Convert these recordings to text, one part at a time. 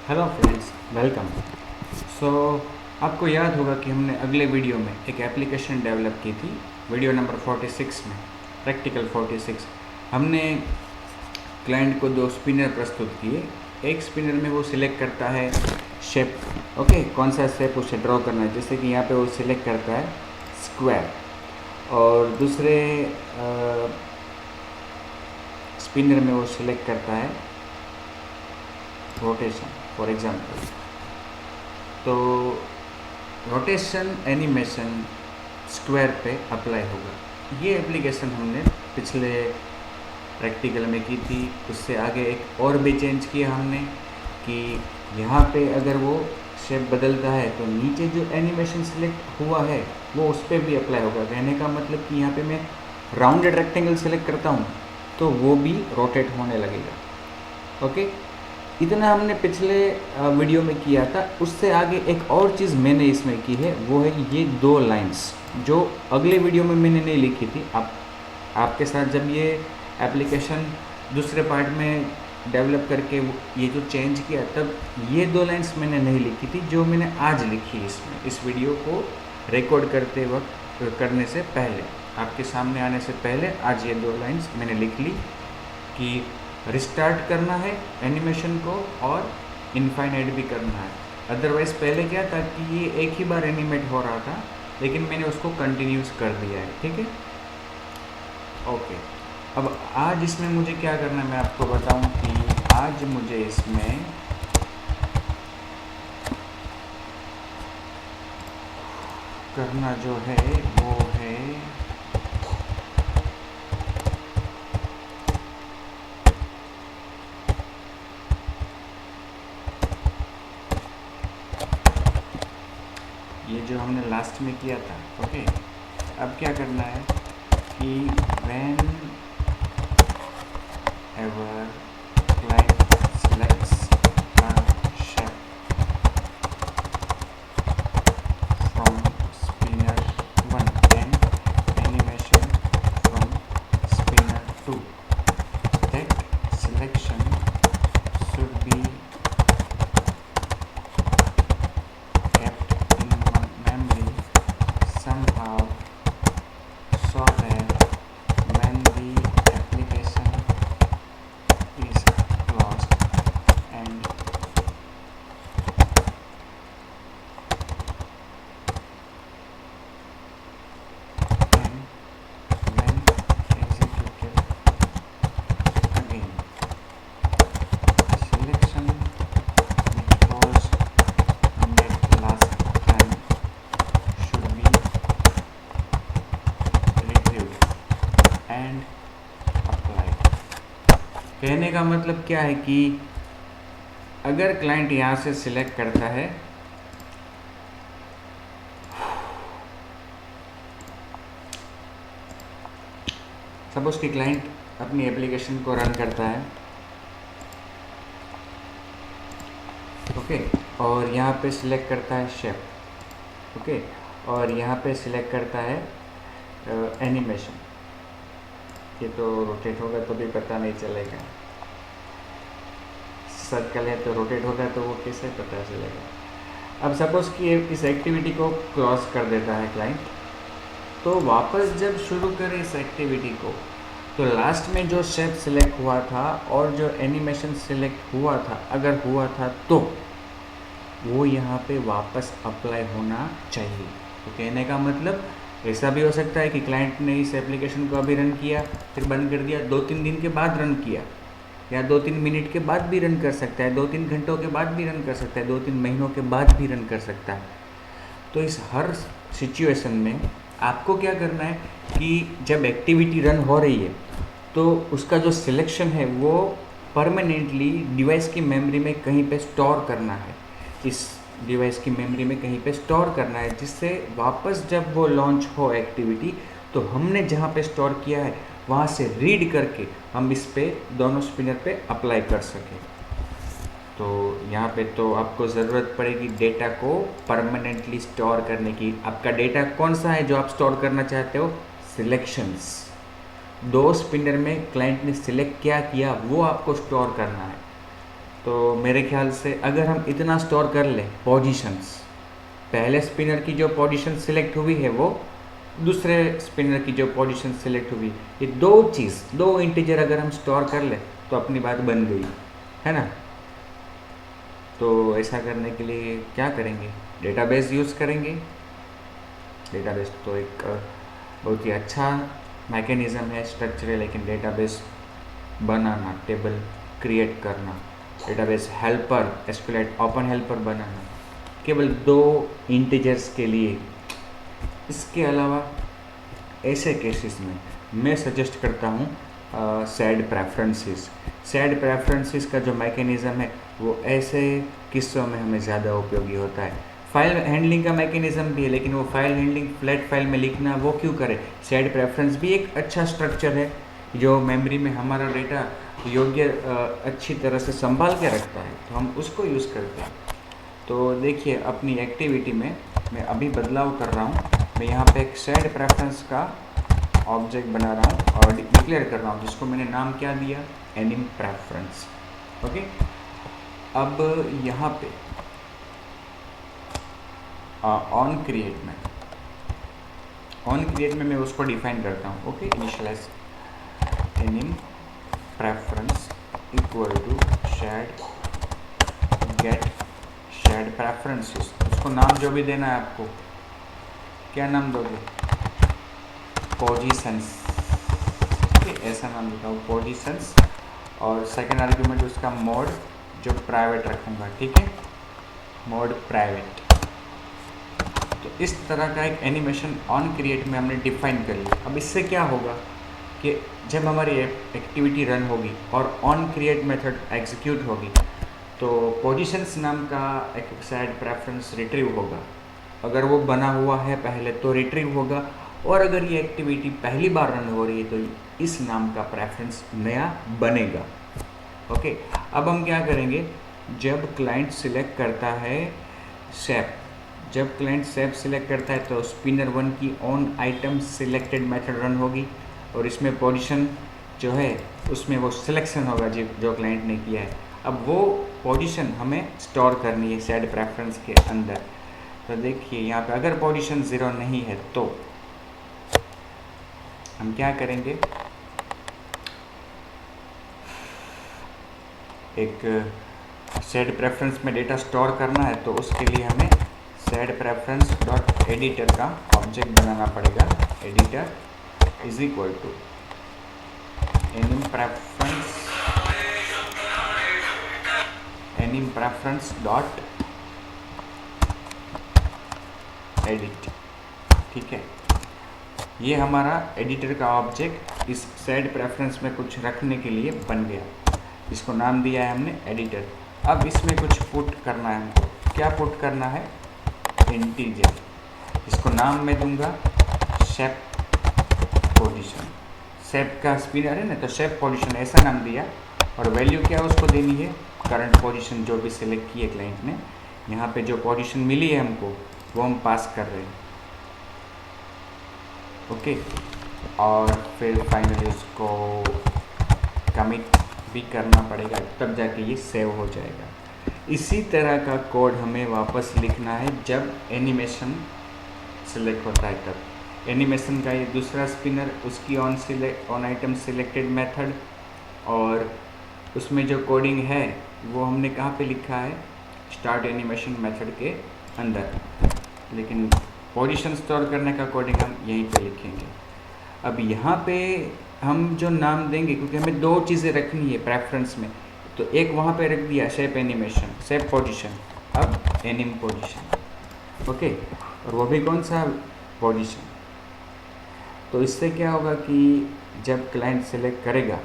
Hello friends, welcome. सो आपको याद होगा कि हमने अगले वीडियो में एक एप्लीकेशन डेवलप की थी, वीडियो नंबर 46 में, प्रैक्टिकल 46। हमने क्लाइंट को दो स्पिनर प्रस्तुत किए। एक स्पिनर में वो सिलेक्ट करता है शेप, ओके, कौन सा शेप उसे ड्रॉ करना है, जैसे कि यहाँ पे वो सिलेक्ट करता है स्क्वायर। और दूसरे स्पिनर में वो सिलेक्ट करता है रोटेशन, फॉर एग्जांपल। तो रोटेशन एनिमेशन स्क्वायर पे अप्लाई होगा। ये एप्लीकेशन हमने पिछले प्रैक्टिकल में की थी। उससे आगे एक और भी चेंज किया हमने कि यहाँ पे अगर वो शेप बदलता है तो नीचे जो एनिमेशन सिलेक्ट हुआ है वो उस पर भी अप्लाई होगा। कहने का मतलब कि यहाँ पे मैं राउंडेड रेक्टेंगल सेलेक्ट करता हूँ तो वो भी रोटेट होने लगेगा। ओके, इतना हमने पिछले वीडियो में किया था। उससे आगे एक और चीज़ मैंने इसमें की है, वो है ये दो लाइंस जो अगले वीडियो में मैंने नहीं लिखी थी। आपके साथ जब ये एप्लीकेशन दूसरे पार्ट में डेवलप करके ये जो चेंज किया, तब ये दो लाइंस मैंने नहीं लिखी थी जो मैंने आज लिखी इसमें, इस वीडियो को रिकॉर्ड करते वक्त, करने से पहले, आपके सामने आने से पहले आज ये दो लाइंस मैंने लिख ली कि रिस्टार्ट करना है एनिमेशन को और इनफाइनाइट भी करना है। अदरवाइज़ पहले क्या था कि ये एक ही बार एनिमेट हो रहा था, लेकिन मैंने उसको कंटिन्यूस कर दिया है। ठीक है, ओके। अब आज इसमें मुझे क्या करना है मैं आपको बताऊं कि आज मुझे इसमें करना जो है वो है ये जो हमने लास्ट में किया था। ओके, अब क्या करना है कि when ever client selects a shape from spinner 1 then animation from spinner 2, that selection should be kept in memory somehow so that when the application is closed and when executed again, selection which was made last time should be retrieved and applied। कहने का मतलब क्या है कि अगर client यहाँ से select करता है, सपोज कि क्लाइंट अपनी एप्लीकेशन को रन करता है, ओके, और यहाँ पे सिलेक्ट करता है शेप, ओके, और यहाँ पे सिलेक्ट करता है एनिमेशन। ये तो रोटेट होगा तो भी पता नहीं चलेगा, सर्कल है तो रोटेट होगा तो वो कैसे पता चलेगा। अब सपोज़ कि इस एक्टिविटी को क्लोज कर देता है क्लाइंट, तो वापस जब शुरू करें इस एक्टिविटी को, तो लास्ट में जो शेप सिलेक्ट हुआ था और जो एनिमेशन सिलेक्ट हुआ था, अगर हुआ था तो वो यहाँ पे वापस अप्लाई होना चाहिए। तो कहने का मतलब ऐसा भी हो सकता है कि क्लाइंट ने इस एप्लीकेशन को अभी रन किया, फिर बंद कर दिया, 2-3 दिन के बाद रन किया, या 2-3 मिनट के बाद भी रन कर सकता है, 2-3 घंटों के बाद भी रन कर सकता है, 2-3 महीनों के बाद भी रन कर सकता है। तो इस हर सिचुएशन में आपको क्या करना है कि जब एक्टिविटी रन हो रही है तो उसका जो सिलेक्शन है वो परमानेंटली डिवाइस की मेमोरी में कहीं पे स्टोर करना है, इस डिवाइस की मेमोरी में कहीं पे स्टोर करना है, जिससे वापस जब वो लॉन्च हो एक्टिविटी तो हमने जहाँ पे स्टोर किया है वहाँ से रीड करके हम इस पे दोनों स्पिनर पे अप्लाई कर सकें। तो यहाँ पे तो आपको ज़रूरत पड़ेगी डेटा को परमानेंटली स्टोर करने की। आपका डेटा कौन सा है जो आप स्टोर करना चाहते हो? सिलेक्शंस। दो स्पिनर में क्लाइंट ने सिलेक्ट क्या किया वो आपको स्टोर करना है। तो मेरे ख्याल से अगर हम इतना स्टोर कर लें पोजीशंस, पहले स्पिनर की जो पोजीशन सिलेक्ट हुई है वो दूसरे स्पिनर की जो पोजीशन सिलेक्ट हुई, ये दो इंटीजर अगर हम स्टोर कर लें तो अपनी बात बन गई, है ना। तो ऐसा करने के लिए क्या करेंगे, डेटाबेस यूज़ करेंगे। डेटाबेस तो एक बहुत ही अच्छा मैकेनिज़्म है, स्ट्रक्चर है, लेकिन डेटाबेस बनाना, टेबल क्रिएट करना, database helper, SQL open helper बनाना केवल दो इंटीजर्स के लिए। इसके अलावा ऐसे केसेस में मैं सजेस्ट करता हूँ सेड प्रेफरेंसेस। सेड प्रेफरेंसेस का जो मैकेनिज़्म है वो ऐसे किस्सों में हमें ज़्यादा उपयोगी होता है। फाइल हैंडलिंग का मैकेनिज़्म भी है, लेकिन वो फाइल हैंडलिंग फ्लैट फाइल में लिखना वो क्यों करें। सेड प्रेफरेंस भी एक अच्छा स्ट्रक्चर है जो मेमोरी में हमारा डेटा योग्य अच्छी तरह से संभाल के रखता है, तो हम उसको यूज़ करते हैं। तो देखिए अपनी एक्टिविटी में मैं अभी बदलाव कर रहा हूँ। मैं यहाँ पे एक सेड प्रेफरेंस का ऑब्जेक्ट बना रहा हूँ और डिक्लेयर कर रहा हूँ, जिसको मैंने नाम क्या दिया, एनिम प्रेफरेंस। ओके, अब यहाँ पे ऑन क्रिएट में मैं उसको डिफाइन करता हूँ। Okay, initialize anim preference equal to shared get shared preferences. उसको नाम जो भी देना है आपको, क्या नाम दोगे, पोजीशंस। ठीक है, ऐसा नाम देता हूँ पोजीशंस, और सेकेंड आर्ग्यूमेंट उसका मोड जो प्राइवेट रखूँगा। ठीक है, मोड प्राइवेट। तो इस तरह का एक एनिमेशन ऑन क्रिएट में हमने डिफाइन कर लिया। अब इससे क्या होगा कि जब हमारी एक्टिविटी रन होगी और ऑन क्रिएट मेथड एग्जीक्यूट होगी तो पोजीशंस नाम का एक सेड प्रेफरेंस रिट्रीव होगा। अगर वो बना हुआ है पहले तो रिट्रीव होगा, और अगर ये एक्टिविटी पहली बार रन हो रही है तो इस नाम का प्रेफरेंस नया बनेगा। ओके, अब हम क्या करेंगे, जब क्लाइंट सिलेक्ट करता है शेप, जब क्लाइंट शेप सिलेक्ट करता है तो स्पिनर 1 की on item selected method run होगी, और इसमें पोजीशन जो है उसमें वो सिलेक्शन होगा जो क्लाइंट ने किया है। अब वो पोजीशन हमें स्टोर करनी है सेड प्रेफरेंस के अंदर। तो देखिए यहाँ पे अगर पोजीशन 0 नहीं है तो हम क्या करेंगे, एक सेड प्रेफरेंस में डेटा स्टोर करना है तो उसके लिए हमें सेड प्रेफरेंस डॉट एडिटर का ऑब्जेक्ट बनाना पड़ेगा। Editor is equal to anim preference dot edit. ठीक है, ये हमारा एडिटर का ऑब्जेक्ट इस सेड प्रेफरेंस में कुछ रखने के लिए बन गया। इसको नाम दिया है हमने एडिटर। अब इसमें कुछ पुट करना है हमको। क्या पुट करना है, इंटीजर। इसको नाम मैं दूंगा शेप पोजीशन। शेप का स्पिनर है ना, तो शेप पोजीशन ऐसा नाम दिया, और वैल्यू क्या उसको देनी है, करंट पोजीशन जो भी सिलेक्ट की है क्लाइंट ने। यहाँ पे जो पोजीशन मिली है हमको वो हम पास कर रहे हैं। ओके, और फिर फाइनली उसको कमिट भी करना पड़ेगा, तब जाके ये सेव हो जाएगा। इसी तरह का कोड हमें वापस लिखना है जब एनिमेशन सिलेक्ट होता है तब। एनिमेशन का ये दूसरा स्पिनर, उसकी ऑन आइटम सिलेक्टेड मेथड, और उसमें जो कोडिंग है वो हमने कहाँ पे लिखा है, स्टार्ट एनिमेशन मेथड के अंदर, लेकिन पोजीशन स्टोर करने का कोडिंग हम यहीं पे लिखेंगे। अब यहाँ पे हम जो नाम देंगे, क्योंकि हमें दो चीज़ें रखनी है प्रेफरेंस में, तो एक वहाँ पे रख दिया शेप एनिमेशन, शेप पोजीशन, अब एनिम पोजीशन। ओके, और वो भी कौन सा पोजीशन। तो इससे क्या होगा कि जब क्लाइंट सेलेक्ट करेगा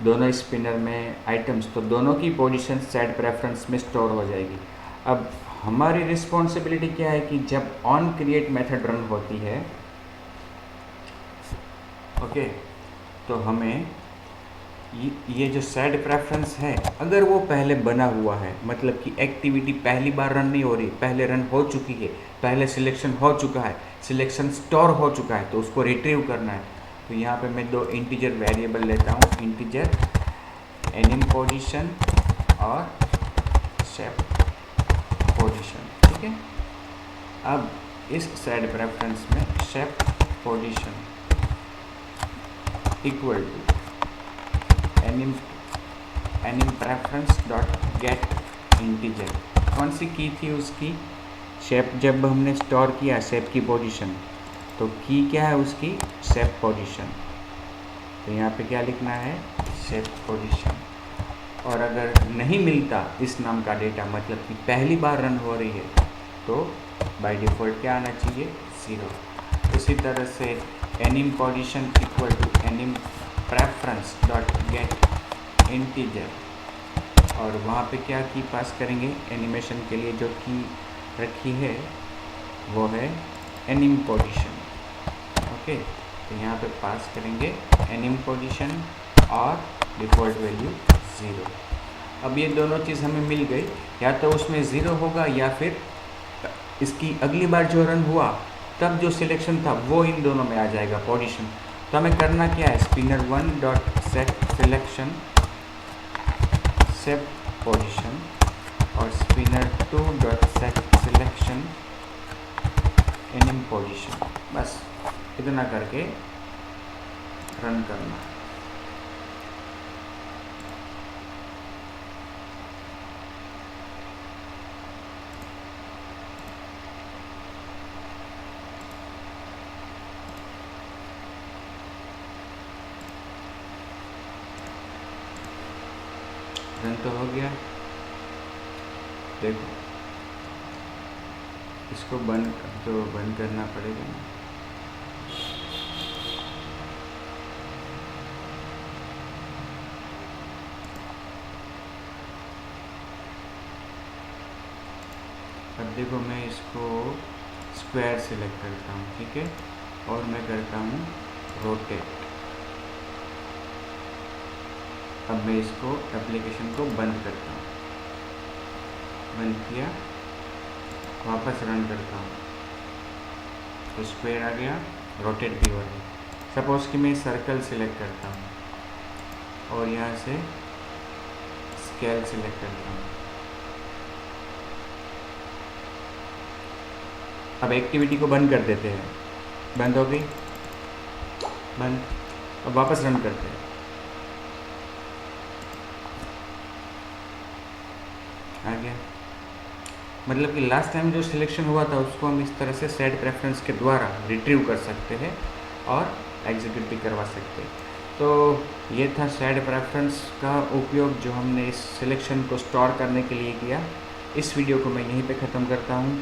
दोनों स्पिनर में आइटम्स, तो दोनों की पोजीशन सेड प्रेफरेंस में स्टोर हो जाएगी। अब हमारी रिस्पॉन्सिबिलिटी क्या है कि जब ऑन क्रिएट मेथड रन होती है, ओके, तो हमें ये जो सेड प्रेफरेंस है अगर वो पहले बना हुआ है, मतलब कि एक्टिविटी पहली बार रन नहीं हो रही, पहले रन हो चुकी है, पहले सिलेक्शन हो चुका है, सिलेक्शन स्टोर हो चुका है, तो उसको रिट्रीव करना है। तो यहाँ पे मैं दो इंटीजर वेरिएबल लेता हूँ, इंटीजर एनिम पोजीशन और शेप पोजीशन। ठीक है, अब इस सेट प्रेफरेंस में shape position equal to anim preference dot get integer. कौन सी की थी उसकी? शेप जब हमने स्टोर किया शेप की पोजीशन, तो की क्या है उसकी? Shape position. तो यहाँ पे क्या लिखना है? Shape position. और अगर नहीं मिलता इस नाम का डेटा, मतलब कि पहली बार रन हो रही है, तो बाय डिफ़ॉल्ट क्या आना चाहिए? 0। इसी तरह से anim position equal to anim preference dot get integer, और वहाँ पे क्या की पास करेंगे? एनिमेशन के लिए जो की रखी है वो है एनिम पोजीशन। ओके, तो यहाँ पे पास करेंगे एनिम पोजीशन और डिफ़ॉल्ट वैल्यू 0। अब ये दोनों चीज़ हमें मिल गई, या तो उसमें 0 होगा या फिर इसकी अगली बार जो रन हुआ तब जो सिलेक्शन था वो इन दोनों में आ जाएगा पोजीशन। तो हमें करना क्या है? Spinner 1 dot set selection set position और spinner 2 dot set selection एनिम position, बस इतना करके रन करना। रन तो हो गया। देखो, इसको बंद करना पड़ेगा ना। अब देखो, मैं इसको स्क्वायर सिलेक्ट करता हूँ, ठीक है, और मैं करता हूँ रोटेट। अब मैं इसको एप्लीकेशन को बंद करता हूँ, बंद किया, वापस रन करता हूँ, तो स्क्वायर आ गया, रोटेट भी हो गया। सपोज़ कि मैं सर्कल सिलेक्ट करता हूँ और यहाँ से स्केल सिलेक्ट करता हूँ। अब एक्टिविटी को बंद कर देते हैं, बंद हो गई, बंद। अब वापस रन करते हैं, आ गया। मतलब कि लास्ट टाइम जो सिलेक्शन हुआ था उसको हम इस तरह से सेट प्रेफरेंस के द्वारा रिट्रीव कर सकते हैं और एग्जीक्यूट भी करवा सकते हैं। तो ये था सेट प्रेफरेंस का उपयोग जो हमने इस सिलेक्शन को स्टोर करने के लिए किया। इस वीडियो को मैं यहीं पे ख़त्म करता हूँ।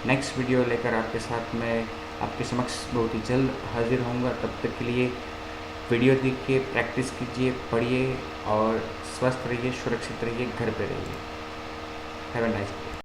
नेक्स्ट वीडियो लेकर आपके साथ मैं आपके समक्ष बहुत ही जल्द हाजिर होऊंगा। तब तक के लिए वीडियो देखिए, प्रैक्टिस कीजिए, पढ़िए और स्वस्थ रहिए, सुरक्षित रहिए, घर पे रहिए। Have a nice day.